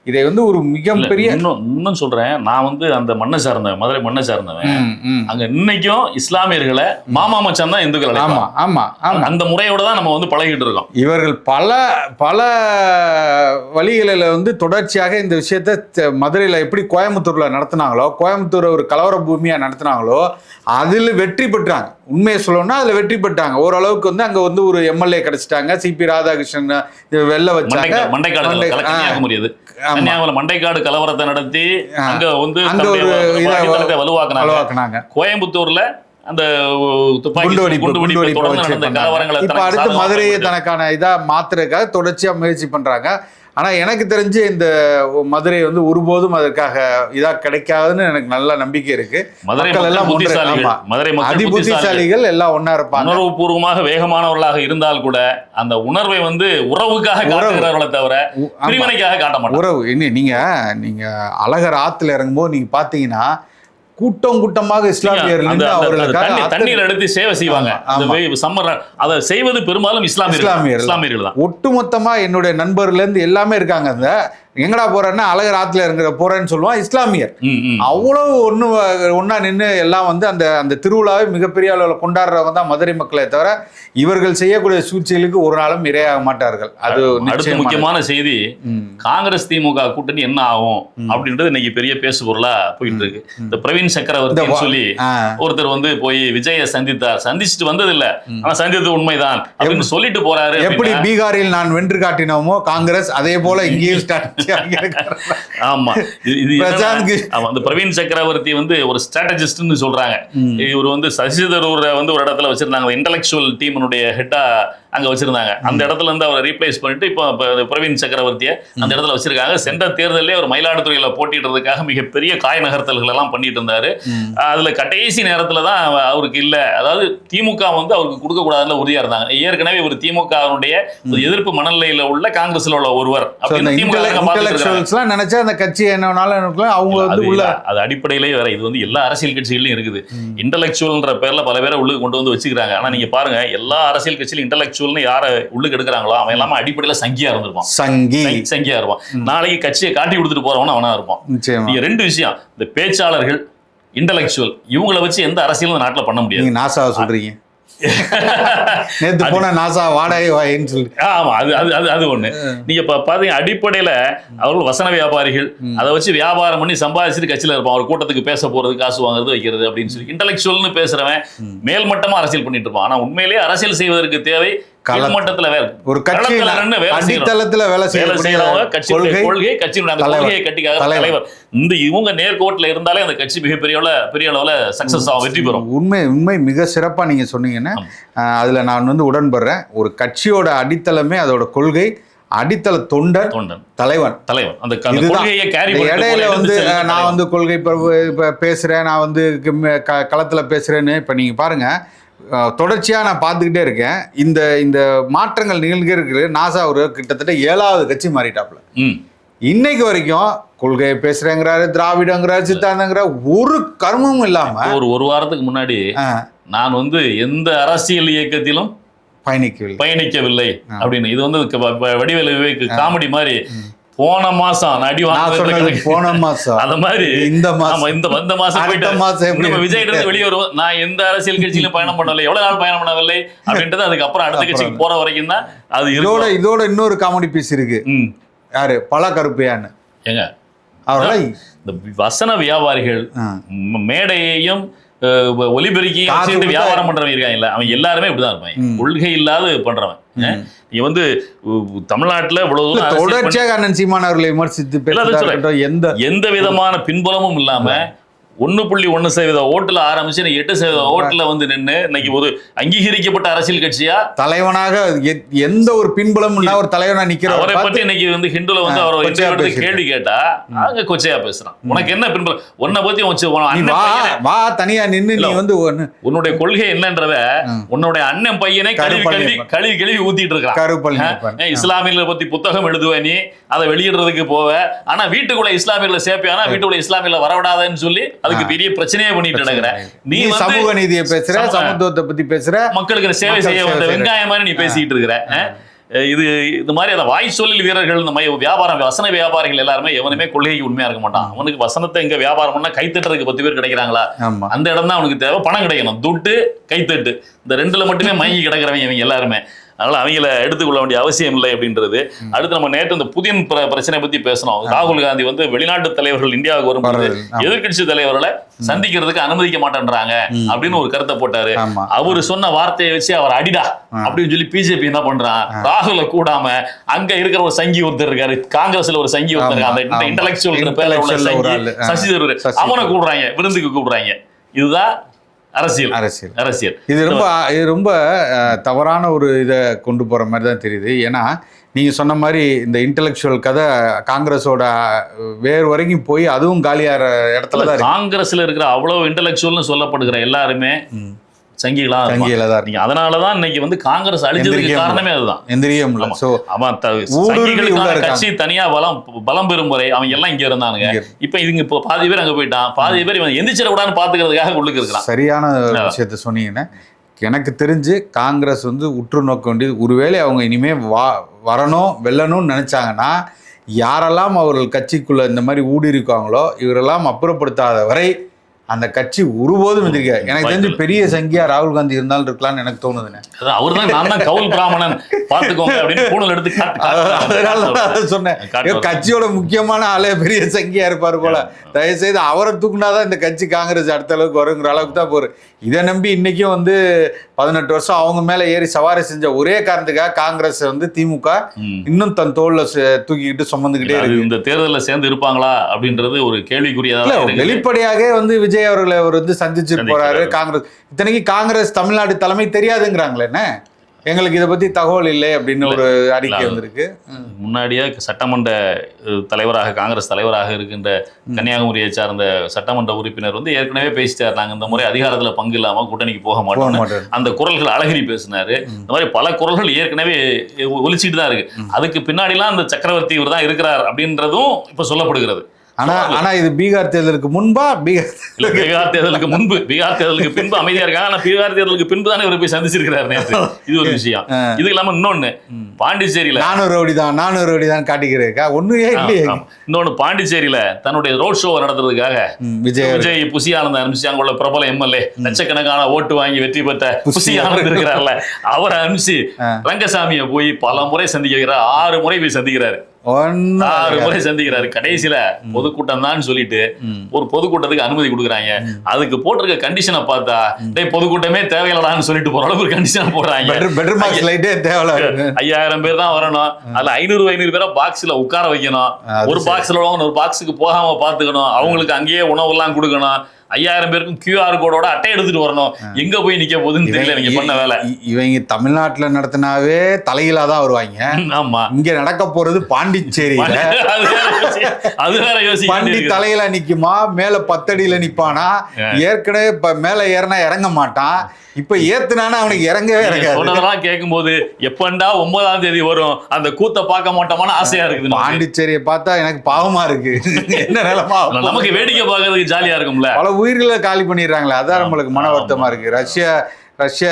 இதை வந்து ஒரு மிகப்பெரிய இன்னும் சொல்றேன். நான் வந்து அந்த மண்ணை சார்ந்தவன், மதுரை மண்ணை சார்ந்தவன். அங்க இன்னைக்கும் இஸ்லாமியர்களை மாமா மச்சான் தான் இந்துக்கள். ஆமா ஆமா அந்த முறையோட தான் நம்ம வந்து பழகிட்டு இருக்கோம். இவர்கள் பல வழிகளில் வந்து தொடர்ச்சியாக இந்த விஷயத்த மதுரையில எப்படி கோயம்புத்தூர்ல நடத்தினாங்களோ, கோயம்புத்தூர் ஒரு கலவர பூமியா நடத்தினாங்களோ, அதில் வெற்றி பெற்றாங்க. உண்மையை சொல்லணும்னா அதில் வெற்றி பெற்றாங்க. ஓரளவுக்கு வந்து அங்கே வந்து ஒரு எம்எல்ஏ கிடைச்சிட்டாங்க. சிபி ராதாகிருஷ்ணன் வெள்ள வச்சாங்க. மண்டைக்காடு கலவரத்தை நடத்தி அங்க வந்து வலுவாக்குனாங்க. கோயம்புத்தூர்ல அந்த இப்ப அடுத்து மதுரையை தனக்கான இதா மாத்துறதுக்காக தொடர்ச்சியா முயற்சி பண்றாங்க. ஆனா எனக்கு தெரிஞ்சு இந்த மதுரை வந்து ஒருபோதும் அதற்காக இதா கிடைக்காதுன்னு எனக்கு நல்ல நம்பிக்கை இருக்கு. மக்கள் எல்லாம் புத்திசாலிகள் எல்லாம் ஒன்னா இருப்பாங்க. உணர்வுபூர்வமாக வேகமானவர்களாக இருந்தால் கூட அந்த உணர்வை வந்து உறவுக்காக காட்டுகிறார்களே தவிர பிரிவினைக்காக காட்ட மாட்டாங்க. உறவு நீங்க அழகர் ஆத்துல இறங்கும்போது நீங்க பாத்தீங்கன்னா கூட்டம் கூட்டமாக இஸ்லாமியர் தண்ணீர் எடுத்து சேவை செய்வாங்க. அதை செய்வது பெரும்பாலும் இஸ்லாமியர்கள் தான். ஒட்டுமொத்தமா என்னுடைய நண்பர்ல இருந்து எல்லாமே இருக்காங்க. அந்த எங்கடா போறேன்னா அழகர் ஆத்துல இருக்கிற போறேன்னு சொல்லுவான் இஸ்லாமியர். அவ்வளவு ஒன்னா நின்று எல்லாம் வந்து அந்த அந்த திருவிழாவை மிகப்பெரிய அளவில் கொண்டாடுறவங்க தான் மதுரை மக்களே தவிர இவர்கள் செய்யக்கூடிய சூழ்ச்சிகளுக்கு ஒரு நாளும் இரையாக மாட்டார்கள். அது அடுத்த முக்கியமான செய்தி, காங்கிரஸ் திமுக கூட்டணி என்ன ஆகும் அப்படின்றது இன்னைக்கு பெரிய பேசு பொருளா போயிட்டு இருக்கு. இந்த பிரவீன் சக்கரவர்த்தி சொல்லி ஒருத்தர் வந்து போய் விஜயை சந்திச்சுட்டு வந்தது இல்ல, ஆனா சந்தித்தது உண்மைதான் அப்படின்னு சொல்லிட்டு போறாரு. எப்படி பீகாரில் நான் வென்று காட்டினோமோ காங்கிரஸ், அதே போல இங்கேயும் ஸ்டார்ட். ஆமா, இது பிரவீன் சக்கரவர்த்தி வந்து ஒரு ஸ்ட்ராட்டஜிஸ்ட்னு சொல்றாங்க. இவர் வந்து சசி தரூரை வந்து ஒரு இடத்துல வச்சிருந்தாங்க, இன்டெலெக்சுவல் டீமினுடைய ஹெட்டா அங்க வச்சிருந்தாங்க. அந்த இடத்துல இருந்து அவரை ரீப்ளேஸ் பண்ணிட்டு இப்போ பிரவீன் சக்கரவர்த்தியை அந்த இடத்துல வச்சிருக்காங்க. சென்ற தேர்தலே ஒரு மயிலாடுதுறையில போட்டிடுறதுக்காக மிகப்பெரிய காய் நகர்த்தல்கள் எல்லாம் பண்ணிட்டு இருந்தாரு. அதுல கடைசி நேரத்துல தான் அவருக்கு இல்ல, அதாவது திமுக வந்து அவருக்கு கொடுக்க கூடாதுன்னு உறுதியா இருந்தாங்க. ஏற்கனவே ஒரு திமுகவுடைய எதிர்ப்பு மனநிலையில உள்ள காங்கிரஸ்ல உள்ள ஒருவர் அப்படின்னு நினைச்சா அந்த கட்சி என்னன்னாலும் அவங்க வந்து உள்ள அது அடிப்படையிலேயே வேற. இது வந்து எல்லா அரசியல் கட்சிகளையும் இருக்குது. இன்டெலெக்சுவல்ன்ற பேர்ல பல பேரை உள்ள கொண்டு வந்து வச்சுக்கிறாங்க. ஆனா நீங்க பாருங்க, எல்லா அரசியல் கட்சியிலும் இன்டெலெக்சுவல்னு யாரை உள்ளுக்கு எடுக்கிறாங்களோ அவன் எல்லாமே அடிப்படையில சங்கியா இருந்திருப்பான். சங்கியா இருப்பான். நாளைக்கு கட்சியை காட்டி கொடுத்துட்டு போறவன அவனா இருப்பான். ரெண்டு விஷயம், இந்த பேச்சாளர்கள் இன்டெலெக்சுவல் இவங்களை வச்சு எந்த அரசியலும் நாட்டில் பண்ண முடியாது. நாசாவை சொல்றீங்க, நேத்து போன நாசா வாடகை வாயின்னு சொல்லி. ஆமா, அது ஒண்ணு. நீங்க பாத்தீங்க அடிப்படையில அவர்கள் வசன வியாபாரிகள், அதை வச்சு வியாபாரம் பண்ணி சம்பாதிச்சுட்டு கட்சியில இருப்பான். அவர் கூட்டத்துக்கு பேச போறது, காசு வாங்குறது, வைக்கிறது அப்படின்னு சொல்லி இன்டெலெக்சுவல்னு பேசுறவன் மேல்மட்டமா அரசியல் பண்ணிட்டு இருப்பான். ஆனா உண்மையிலேயே அரசியல் செய்வதற்கு தேவை மட்டத்துல ஒரு அடித்தளத்துல வேலை செய்யறவங்க, கொள்கை கட்சியினுடைய கட்டிக்காக தலைவர். இந்த இவங்க நேர்கோட்டில் இருந்தாலே அந்த கட்சி மிகப்பெரிய அளவுல சக்சஸ் ஆகும், வெற்றி பெறும். உண்மை மிக சிறப்பா நீங்க சொன்னீங்கன்னா அதுல நான் வந்து உடன்படுறேன். ஒரு கட்சியோட அடித்தளமே அதோட கொள்கை, அடித்தள தொண்டன் தலைவன். அந்த கொள்கையை கேரி இடையில வந்து நான் வந்து கொள்கை பேசுறேன், நான் வந்து களத்துல பேசுறேன்னு இப்ப நீங்க பாருங்க, தொடர்ச்சியாக நான் பார்த்துக்கிட்டே இருக்கேன். இந்த மாற்றங்கள் நிகழ்கிறது. நாசா ஒரு கிட்டத்தட்ட 7வது கட்சி மாறிட்டாப்புல. இன்னைக்கு வரைக்கும் கொள்கையை பேசுறேங்கிறாரு, திராவிடங்கிறாரு, சித்தாந்தங்கிற ஒரு கர்மமும் இல்லாம ஒரு வாரத்துக்கு முன்னாடி நான் வந்து எந்த அரசியல் இயக்கத்திலும் பயணிக்கவில்லை அப்படின்னு. இது வந்து வடிவேலு விவேக் காமெடி மாதிரி. போன மாசம் அடி வாங்க, போன மாசம் அந்த மாதிரி இந்த மாசம் விஜய் இருந்து வெளியே வருவோம். நான் எந்த அரசியல் கட்சியிலும் பயணம் பண்ணவில்லை, எவ்வளவு நாள் பயணம் பண்ணவில்லை அப்படின்றது அதுக்கப்புறம் அடுத்த கட்சிக்கு போற வரைக்கும் தான் அது. இதோட இன்னொரு காமெடி பீஸ் இருக்கு. யாரு? பல கருப்பையான்னு. ஏங்க அவர்களை இந்த வசன வியாபாரிகள் மேடையையும் ஒலிபெருக்கியும் வியாபாரம் பண்றவங்க இருக்காங்கல்ல, அவன் எல்லாருமே இப்படிதான் இருப்பான். கொள்கை இல்லாத பண்றவன். நீங்க வந்து தமிழ்நாட்டுல இவ்வளவு தொடர்ச்சியாக அண்ணன் சீமான் அவர்களை விமர்சித்து எந்த விதமான பின்புலமும் இல்லாம 1.1% ஓட்டுல ஆரம்பிச்சு 8% ஓட்டுல வந்து நின்று இன்னைக்கு ஒரு அங்கீகரிக்கப்பட்ட அரசியல் கட்சியா தலைவனாக எந்த ஒரு பின்புலமும் ஒரு தலைவனா நிக்கிற அவரை பத்தி இன்னைக்கு வந்து ஹிந்துல வந்து அவர் கேள்வி கேட்டா அங்க கொச்சையா பேசுறான். உனக்கு என்ன பின்புலம்? உன்னை பத்தி வா தனியா நின்று நீ வந்து உன்னுடைய கொள்கை என்னன்றத உன்னுடைய அண்ணன் பையனை கழுவி ஊத்திட்டு இருக்கான். இஸ்லாமியர்களை பத்தி புத்தகம் எழுதுவ, நீ அதை வெளியிடுறதுக்கு போவ, ஆனா வீட்டுக்குள்ள இஸ்லாமியர்களை சேர்ப்பியானா வீட்டுக்குள்ள இஸ்லாமியர்களை வரவிடாதன்னு சொல்லி அதுக்கு பெரிய பிரச்சனையே பண்ணிட்டு இருக்கிற. நீ சமூக நீதியை பேசுற, சமத்துவத்தை பத்தி பேசுற, மக்களுக்கு சேவை செய்ய வந்த வெங்காயம் மாதிரி நீ பேசிட்டு இருக்கிற. இது மாதிரி அந்த வாய் சொல்லில் வீரர்கள், இந்த மாதிரி வசன வியாபாரிகள் எல்லாருமே எவனுமே கொள்கைக்கு உண்மையா இருக்க மாட்டான். அவனுக்கு வசனத்தை எங்க வியாபாரம் பண்ணா கைத்தட்டுறதுக்கு 10 பேர் கிடைக்கிறாங்களா, அந்த இடம் தான் அவனுக்கு தேவை. பணம் கிடைக்கணும், துட்டு கைத்தட்டு, இந்த ரெண்டுல மட்டுமே மயங்கி கிடக்கிறவங்க இவங்க எல்லாருமே. அதனால அவங்கள எடுத்துக்கொள்ள வேண்டிய அவசியம் இல்லை அப்படின்றது. அடுத்து நம்ம நேற்று இந்த புதிய பிரச்சனை பத்தி பேசணும். ராகுல் காந்தி வந்து வெளிநாட்டு தலைவர்கள் இந்தியாவுக்கு வரும்போது எதிர்கட்சி தலைவர்களை சந்திக்கிறதுக்கு அனுமதிக்க மாட்டேன்றாங்க அப்படின்னு ஒரு கருத்தை போட்டாரு. அவரு சொன்ன வார்த்தையை வச்சு அவர் அடிடா அப்படின்னு சொல்லி பிஜேபி என்ன பண்றான், ராகுல கூடாம அங்க இருக்கிற ஒரு சங்கி ஒருத்தர் இருக்காரு, காங்கிரஸ்ல ஒரு சங்கி ஒருத்தர் இருக்காரு, அந்த இன்டெலெக்சுவல் பேர்ல உள்ள சங்கி சசி தரூர், அவனை கூப்பிடுறாங்க, விருந்துக்கு கூப்பிடுறாங்க. இதுதான் அரசியல். இது ரொம்ப தவறான ஒரு இதை கொண்டு போற மாதிரி தான் தெரியுது. ஏன்னா நீங்க சொன்ன மாதிரி இந்த இன்டெலெக்சுவல் கதை காங்கிரஸோட வேறு வரைக்கும் போய் அதுவும் காலியாகிற இடத்துல தான். காங்கிரஸ்ல இருக்கிற அவ்வளவு இன்டெலெக்சுவல்னு சொல்லப்படுகிற எல்லாருமே சங்கிகளா தான் நீங்க. அதனாலதான் இன்னைக்கு வந்து காங்கிரஸ் அழிஞ்சதுக்கு காரணமே அதுதான். எந்திரிக்க முடியல. சோ அவன் கட்சி தனியா பலம் பெறும் முறை அவங்க எல்லாம் இங்க இருந்தானுங்க. இப்ப இதுங்க இப்போ பாதி பேர் அங்க போயிட்டான், பாதி பேர் இவன் எந்திரிச்சிடக்கூடாதுன்னு பாத்துக்கிறதுக்காக உள்ளுக்கு இருக்கிறான். சரியான விஷயத்த சொன்னீங்கன்னா, எனக்கு தெரிஞ்சு காங்கிரஸ் வந்து உற்று நோக்க வேண்டியது, ஒருவேளை அவங்க இனிமே வரணும் வெல்லணும்னு நினைச்சாங்கன்னா யாரெல்லாம் அவர்கள் கட்சிக்குள்ள இந்த மாதிரி ஊடுருவாங்களோ இவரெல்லாம் அப்புறப்படுத்தாத வரை அந்த கட்சி ஒருபோதும் எதிர்க்க. எனக்கு தெரிஞ்சு பெரிய சங்கியா ராகுல் காந்தி இருந்தாலும் இருக்கலாம்னு எனக்கு தோணுதுண்ணே. அவர் தான் நான் தான் கவுல் பிராமணன் பாத்துக்கோங்க அப்படின்னு பூணல் எடுத்து அதனால சொன்னேன், கட்சியோட முக்கியமான ஆளே பெரிய சங்கியா இருப்பாரு போல, தயவுசெய்து அவரை தூக்குனாதான் இந்த கட்சி காங்கிரஸ் அடுத்த அளவுக்கு வருங்கிற அளவுக்கு தான் போரு. இதை நம்பி இன்னைக்கும் வந்து 18 வருஷம் அவங்க மேல ஏறி சவாரி செஞ்ச ஒரே காரணத்துக்காக காங்கிரஸ் வந்து திமுக இன்னும் தன் தோல்ல தூக்கிக்கிட்டு சுமந்துக்கிட்டே இருக்கு. இந்த தேர்தலில் சேர்ந்து இருப்பாங்களா அப்படின்றது ஒரு கேள்விக்குரியதா. வெளிப்படையாக வந்து விஜய் அவர்களை அவர் வந்து சந்திச்சு போறாரு. காங்கிரஸ் இத்தனைக்கு காங்கிரஸ் தமிழ்நாடு தலைமை தெரியாதுங்கிறாங்களே என்ன, எங்களுக்கு இதை பத்தி தகவல் இல்லை அப்படின்னு ஒரு அறிக்கை வந்திருக்கு. முன்னாடியே சட்டமன்ற தலைவராக காங்கிரஸ் தலைவராக இருக்கின்ற கன்னியாகுமரியை சார்ந்த சட்டமன்ற உறுப்பினர் வந்து ஏற்கனவே பேசிட்டார், நாங்கள் இந்த முறை அதிகாரத்தில் பங்கு இல்லாமல் கூட்டணிக்கு போக மாட்டோம். அந்த குரல்கள் அழகிரி பேசினாரு. இந்த மாதிரி பல குரல்கள் ஏற்கனவே ஒலிச்சிட்டு தான் இருக்கு. அதுக்கு பின்னாடிலாம் அந்த சக்கரவர்த்தி இவர் தான் இருக்கிறார் அப்படின்றதும் இப்ப சொல்லப்படுகிறது. ஆனா இது பீகார் தேர்தலுக்கு முன்பா பீகார் தேர்தலுக்கு முன்பு, பீகார் தேர்தலுக்கு பின்பு அமைதியா இருக்காங்க. ஆனா பீகார் தேர்தலுக்கு பின்பு தானே இவர் போய் சந்திச்சிருக்கிறார் நேற்று. இது ஒரு விஷயம். இது இல்லாம இன்னொன்னு பாண்டிச்சேரியில 400 ரவுடி தான் காட்டிக்கிறேக்கா ஒண்ணுமே இல்லையே. இன்னொன்னு பாண்டிச்சேரியில தன்னுடைய ரோட் ஷோ நடத்துறதுக்காக விஜய் புசி ஆனந்த் அனுப்பிச்சு, அங்குள்ள பிரபல எம்எல்ஏ லட்சக்கணக்கான ஓட்டு வாங்கி வெற்றி பெற்ற புசி ஆனந்த் இருக்கிறார்ல, அவரை அனுப்பிச்சு ரங்கசாமியை போய் பல முறை சந்திக்க வைக்கிறார். 6 முறை போய் சந்திக்கிறாரு. 6 முறை சந்திக்கிறாரு. கடைசியில பொதுக்கூட்டம் தான் சொல்லிட்டு ஒரு பொதுக்கூட்டத்துக்கு அனுமதி கொடுக்குறாங்க. அதுக்கு போட்டிருக்க கண்டிஷனை பார்த்தா பொதுக்கூட்டமே தேவையில்லடான்னு சொல்லிட்டு போற அளவுக்கு கண்டிஷன் போடுறாங்க. 5000 பேர் தான் வரணும், அதுல 500 பேரை பாக்ஸ்ல உட்கார வைக்கணும், ஒரு பாக்ஸ்ல ஒரு பாக்ஸுக்கு போகாம பாத்துக்கணும், அவங்களுக்கு அங்கேயே உணவு எல்லாம் கொடுக்கணும், 5000 பேருக்கும் QR கோடோட அட்டை எடுத்துட்டு வரணும். எங்க போய் நிக்க போகுதுன்னு தெரியல நீங்க பண்ண வேலை. இவங்க தமிழ்நாட்டுல நடத்தினாவே தலையிலா தான் வருவாங்க. ஆமா, இங்க நடக்க போறது பாண்டிச்சேரி. அது வேற யோசி. பாண்டி தலையில நிக்குமா, மேல 10 அடியில நிப்பானா, ஏற்கனவே மேல ஏறினா இறங்க மாட்டான், இப்ப ஏத்துனானா அவனுக்கு இறங்கவே இறங்காது. சொன்னதெல்லாம் கேட்கும் போது எப்பண்டா 9ஆம் தேதி வரும் அந்த கூத்த பார்க்க மாட்டோமான ஆசையா இருக்குது. பாண்டிச்சேரியை பார்த்தா எனக்கு பாவமா இருக்கு. என்ன நிலமா, நமக்கு வேடிக்கை பார்க்கறதுக்கு ஜாலியா இருக்கும்ல. பல உயிர்களை காலி பண்ணிடுறாங்களே, அதான் நம்மளுக்கு மன வருத்தமா இருக்கு. ரஷ்ய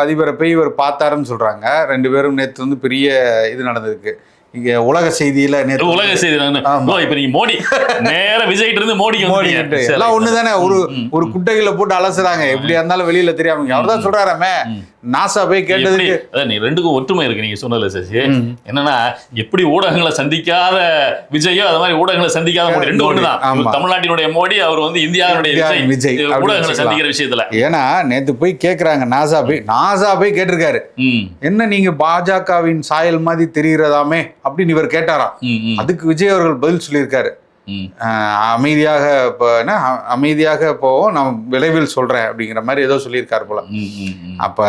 அதிபரை போய் இவர் பார்த்தாருன்னு சொல்றாங்க. 2 பேரும் நேற்று வந்து பெரிய இது நடந்திருக்கு. இங்க உலக செய்தியில உலக செய்தி இப்ப நீங்க மோடி நேர விஜய்கிட்ட இருந்து மோடிக்கு எல்லாம் ஒண்ணுதானே. ஒரு குட்டைகளை போட்டு அலசுறாங்க, எப்படியா இருந்தாலும் வெளியில தெரியாம. அவர்தான் சொல்றாராமே, நாசா போய் கேட்டதுக்கு நீ ரெண்டுக்கும் ஒற்றுமை இருக்கு. நீங்க சொன்னதுல சசி என்னன்னா, எப்படி ஊடகங்களை சந்திக்காத விஜயோ அது மாதிரி ஊடகங்களை சந்திக்காத மோடி ரெண்டு ஒண்ணுதான். தமிழ்நாட்டினுடைய மோடி, அவர் வந்து இந்தியாவுடைய விஜய் ஊடகங்களை சந்திக்கிற விஷயத்துல. ஏன்னா நேத்து போய் கேக்குறாங்க, நாசா போய் கேட்டிருக்காரு, என்ன நீங்க பாஜகவின் சாயல் மாதிரி தெரிகிறதாமே அப்படின்னு இவர் கேட்டாராம். அதுக்கு விஜய் அவர்கள் பதில் சொல்லியிருக்காரு, அமைதியாக போவோம், நான் விரைவில் சொல்றேன் அப்படிங்கிற மாதிரி ஏதோ சொல்லியிருக்காரு போல. அப்ப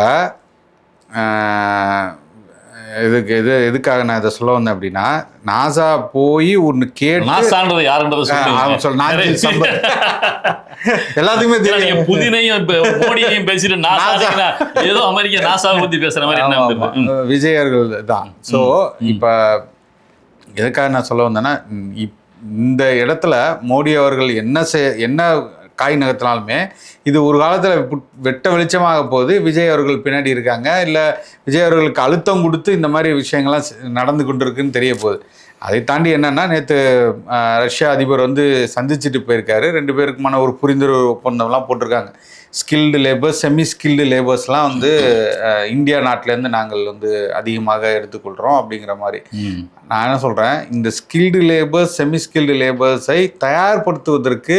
எதுக்காக நான் இதை சொல்ல வந்தேன் அப்படின்னா, நாசா போய் ஒன்னு கேட்டு எல்லாத்துக்குமே தெரியும். புதினையும் மோடியையும் பேசிட்டு ஏதோ அமெரிக்க நாசாவை பத்தி பேசுற மாதிரி விஜய் அவர்கள் தான். ஸோ இப்ப எதுக்காக நான் சொல்ல வந்தேன்னா, இந்த இடத்துல மோடி அவர்கள் என்ன காய் நகர்த்தினாலுமே இது ஒரு காலத்தில் வெட்ட வெளிச்சமாக போகுது. விஜய் அவர்கள் பின்னாடி இருக்காங்க, இல்லை விஜய் அவர்களுக்கு அழுத்தம் கொடுத்து இந்த மாதிரி விஷயங்கள்லாம் நடந்து கொண்டு இருக்குன்னு தெரிய போகுது. அதை தாண்டி என்னன்னா, நேற்று ரஷ்யா அதிபர் வந்து சந்திச்சுட்டு போயிருக்காரு. 2 பேருக்குமான ஒரு புரிந்துணர்வு ஒப்பந்தம்லாம் போட்டிருக்காங்க. ஸ்கில்டு லேபர்ஸ், செமி ஸ்கில்டு லேபர்ஸ்லாம் வந்து இந்தியா நாட்டிலேருந்து நாங்கள் வந்து அதிகமாக எடுத்துக்கொள்கிறோம் அப்படிங்கிற மாதிரி. நான் என்ன சொல்கிறேன், இந்த ஸ்கில்டு லேபர்ஸ், செமி ஸ்கில்டு லேபர்ஸை தயார்படுத்துவதற்கு,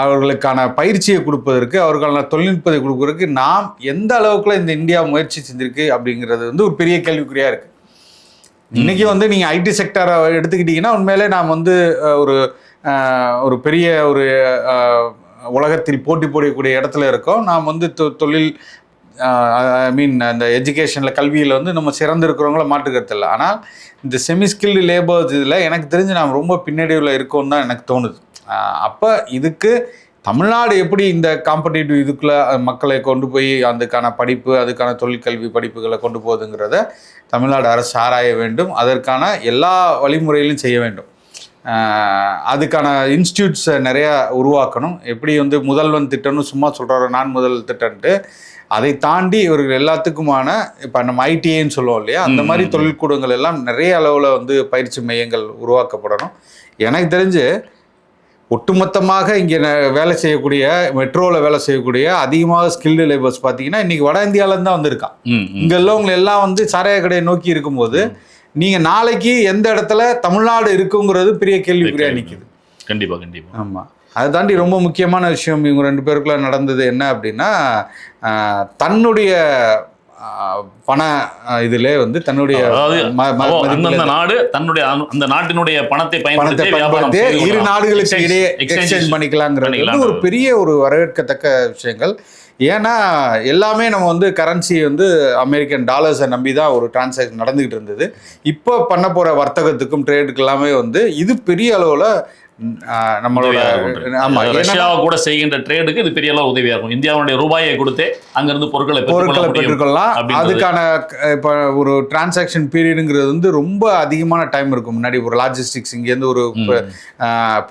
அவர்களுக்கான பயிற்சியை கொடுப்பதற்கு, அவர்களுக்கான தொழில்நுட்பத்தை கொடுப்பதற்கு நாம் எந்த அளவுக்குள்ள இந்த இந்தியா முயற்சி செஞ்சிருக்கு அப்படிங்கிறது வந்து ஒரு பெரிய கேள்விக்குறியாக இருக்குது. இன்றைக்கி வந்து நீங்கள் ஐடி செக்டரை எடுத்துக்கிட்டிங்கன்னா, உண்மையிலே நாம் வந்து ஒரு பெரிய ஒரு உலகத்தில் போட்டி போடக்கூடிய இடத்துல இருக்கோம். நாம் வந்து தொழில் அந்த எஜுகேஷனில், கல்வியில் வந்து நம்ம சிறந்திருக்கிறவங்கள மாற்றுக்கிறது இல்லை. ஆனால் இந்த செமி ஸ்கில்டு லேபர்ஸ் இதில் எனக்கு தெரிஞ்சு நாம் ரொம்ப பின்னடைவில் இருக்கோன்னு தான் எனக்கு தோணுது. அப்போ இதுக்கு தமிழ்நாடு எப்படி இந்த காம்படிட்டிவ் இதுக்குள்ள மக்களை கொண்டு போய் அதுக்கான படிப்பு, அதுக்கான தொழிற்கல்வி படிப்புகளை கொண்டு போகுதுங்கிறத தமிழ்நாடு அரசு ஆராய வேண்டும். அதற்கான எல்லா வழிமுறையிலும் செய்ய வேண்டும். அதுக்கான இன்ஸ்டியூட்ஸை நிறையா உருவாக்கணும். எப்படி வந்து முதல்வன் திட்டம்னு சும்மா சொல்கிறாரோ, நான் முதல் திட்டம்ட்டு, அதை தாண்டி இவர்கள் எல்லாத்துக்குமான இப்போ நம்ம ஐடிஐன்னு சொல்லுவோம் இல்லையா, அந்த மாதிரி தொழில்கூடங்கள் எல்லாம் நிறைய அளவில் வந்து பயிற்சி மையங்கள் உருவாக்கப்படணும். எனக்கு தெரிஞ்சு ஒட்டுமொத்தமாக இங்கே வேலை செய்யக்கூடிய, மெட்ரோவில் வேலை செய்யக்கூடிய அதிகமாக ஸ்கில்டு லேபர்ஸ் பார்த்தீங்கன்னா இன்றைக்கி வட இந்தியாவிலேருந்து தான் வந்திருக்கான். இங்கே உள்ளவங்க எல்லாம் வந்து சாராய கடையை நோக்கி இருக்கும்போது நீங்கள் நாளைக்கு எந்த இடத்துல தமிழ்நாடு இருக்குங்கிறது பெரிய கேள்விக்குறியாக நிற்குது. கண்டிப்பாக கண்டிப்பாக. ஆமாம், அதை தாண்டி ரொம்ப முக்கியமான விஷயம் இவங்க 2 பேருக்குள்ள நடந்தது என்ன அப்படின்னா, தன்னுடைய பண இதிலே வந்து தன்னுடைய நாடு தன்னுடைய அந்த நாட்டினுடைய பணத்தை பயன்படுத்தி இரு நாடுகளுக்கு இடையே எக்ஸ்சேஞ்ச் பண்ணிக்கலாங்கிறது வந்து ஒரு பெரிய ஒரு வரவேற்கத்தக்க விஷயங்கள். ஏன்னா எல்லாமே நம்ம வந்து கரன்சி வந்து அமெரிக்கன் டாலர்ஸை நம்பி தான் ஒரு டிரான்சாக்ஷன் நடந்துகிட்டு இருந்தது. இப்போ பண்ண போகிற வர்த்தகத்துக்கும் ட்ரேடுக்கு எல்லாமே வந்து இது பெரிய அளவில் நம்மளோட ரஷ்யாவை கூட செய்கின்ற ட்ரேடுக்கு இது பெரிய அளவு உதவியா இருக்கும். இந்தியாவுடைய ரூபாயை கொடுத்து அங்கிருந்து பொருட்களை பெற்றுக்கொள்ளலாம். அதுக்கான இப்போ ஒரு டிரான்சாக்ஷன் பீரியடுங்கிறது வந்து ரொம்ப அதிகமான டைம் இருக்கும். முன்னாடி ஒரு லாஜிஸ்டிக்ஸ் இங்கேருந்து ஒரு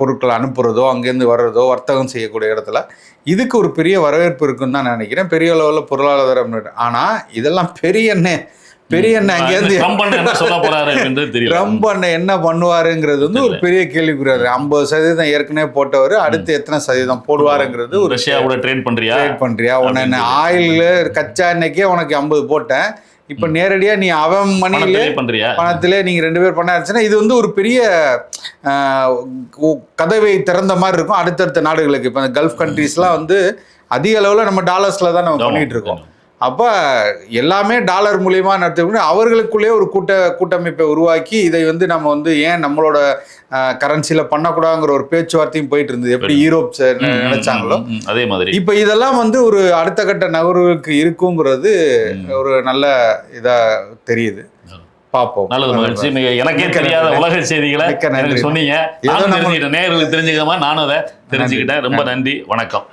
பொருட்களை அனுப்புறதோ, அங்கேருந்து வர்றதோ, வர்த்தகம் செய்யக்கூடிய இடத்துல இதுக்கு ஒரு பெரிய வரவேற்பு இருக்குன்னு தான் நினைக்கிறேன். பெரிய அளவில் பொருளாதார முன்னேற்றம். ஆனால் இதெல்லாம் பெரிய அண்ணன் அங்கேருந்து ட்ரம்ப் அண்ணன் என்ன பண்ணுவாருங்கிறது வந்து ஒரு பெரிய கேள்விக்குறாரு. 50% ஏற்கனவே போட்டவர் அடுத்து எத்தனை சதவீதம் போடுவாருங்கிறது. ஒரு ரஷ்யாவோட ட்ரேட் பண்றியா உன்ன ஆயில் கச்சா எண்ணெய்க்கே உனக்கு 50 போட்டேன், இப்போ நேரடியாக நீ அவன் பணத்திலே நீங்கள் 2 பேர் பண்ண ஆச்சுன்னா இது வந்து ஒரு பெரிய கதவை திறந்த மாதிரி இருக்கும் அடுத்தடுத்த நாடுகளுக்கு. இப்போ கல்ஃப் கண்ட்ரீஸ்லாம் வந்து அதிக அளவில் நம்ம டாலர்ஸில் தான் நம்ம பண்ணிகிட்டு இருக்கோம். அப்போ எல்லாமே டாலர் மூலியமாக நடத்த அவர்களுக்குள்ளே ஒரு கூட்டமைப்பை உருவாக்கி இதை வந்து நம்ம வந்து ஏன் நம்மளோட கரன்சியில் பண்ணக்கூடாதுங்கிற ஒரு பேச்சுவார்த்தையும் போயிட்டு இருந்தது. எப்படி யூரோப் நினைச்சாங்களோ அதே மாதிரி இப்போ இதெல்லாம் வந்து ஒரு அடுத்த கட்ட நகர்வுக்கு இருக்குங்கிறது ஒரு நல்ல இதாக தெரியுது. பார்ப்போம். நல்லது, மகிழ்ச்சி. எனக்கே தெரியாத உலக செய்திகளை சொன்னீங்க. நேர்களுக்கு தெரிஞ்சுக்காம நானும் அதை தெரிஞ்சுக்கிட்டேன். ரொம்ப நன்றி. வணக்கம்.